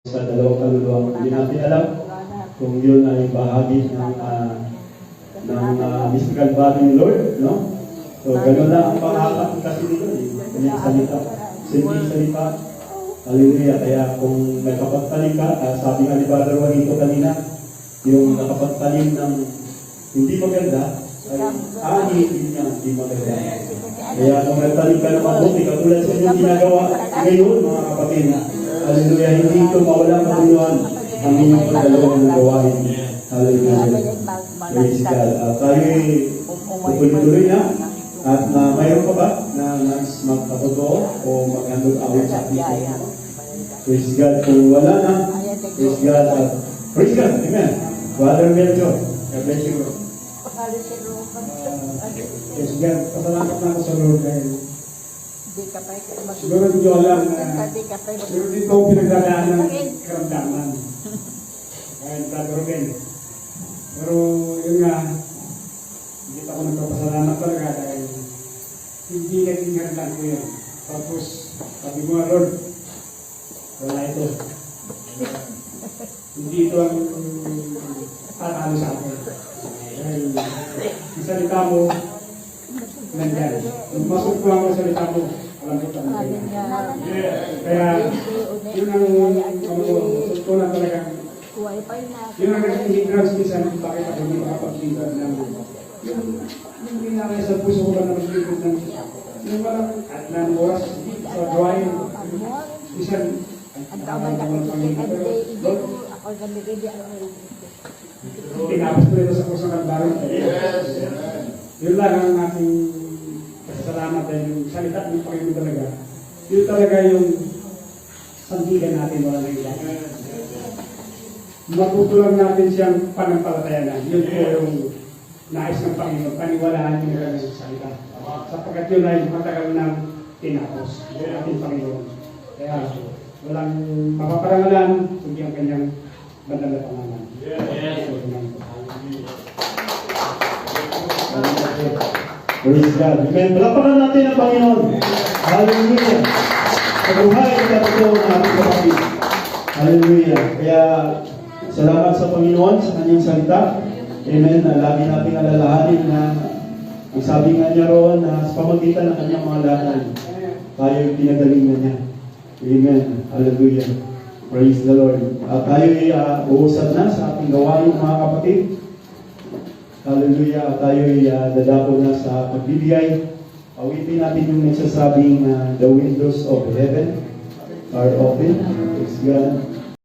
sa dalawang kaluluwa. Hindi natin alam kung yun ay bahagi ng mystical body ni Lord, no? So, gano'n lang ang pangalan kasi nito, yung salita. Simple salita. Hallelujah. Kaya kung may kapagtalim ka, sabi nga ni Brother Juanito kanina, yung nakapagtalim ng hindi maganda, ay aanihin niya, hindi maganda. Kaya kung nagtalim ka ng mabuti, katulad sa inyong ginagawa ngayon, mga kapatid, hallelujah, hindi ito mawalang katuluan ang inyong pagdalawang ng gawain. Hallelujah. Praise God. Tayo'y tuloy-tuloy na. At mayroon pa ba na magkatotoo o mag-handle awit sa ating? Praise God. Kung wala na, praise God. Praise God. Amen. Brother Melchor, God bless you. Praise God. Pasalamat na ako sa Lord dahil siguro hindi ko alam na siguro dito ang pinagdadaan ng karamdaman. Kaya Brother Ruben. Pero yun nga, hindi ako nagpapasalamat talaga dahil hindi naging handa ko yun. Tapos, sabi mo nga Lord, wala ito. Hindi ito ang tatalo sa akin. Dahil ang salita mo, nandyan. Kung masok ko ang salita mo, alam ko talaga. Kaya, yun ang masok na talaga. Yun ang naging hindrance minsan kung bakit ako hindi makapag-libre ng yung ginagay sa puso ko ba na mag-libre ng yung walang at ng oras sa drawing. Minsan, ang tawag ng Panginoon. Tinapos ko ito sa kusang kalbarong. Yun lang ang aking salamat dahil yung salita ng Panginoon talaga. Yun talaga yung sandigan natin wala na ilan. Matutulang natin siyang panampalatayanan. Yun po yung nais ng Panginoon. Paniwalaan yung nagagawin sa salita. Sapagkat yun ay matagal ng tinapos. Yun ating Panginoon. Kaya walang mapaparangalan kundi ang kanyang bandang na pangalan. Praise God. Amen. Palapakan natin ang Panginoon. Hallelujah. Kabuhay at katotoo ng ating kapatid. Hallelujah. Kaya salamat sa Panginoon sa kanyang salita. Amen. Na lagi nating alalahanin na ang sabi nga niya roon na sa pamagitan ng kanyang mga lanay, tayo yung pinagaling na niya. Amen. Hallelujah. Praise the Lord. At tayo'y uusap na sa ating gawain mga kapatid. Hallelujah. At tayo'y dadako na sa pagbibigay. Awitin natin yung nagsasabing the windows of heaven are open. Praise God.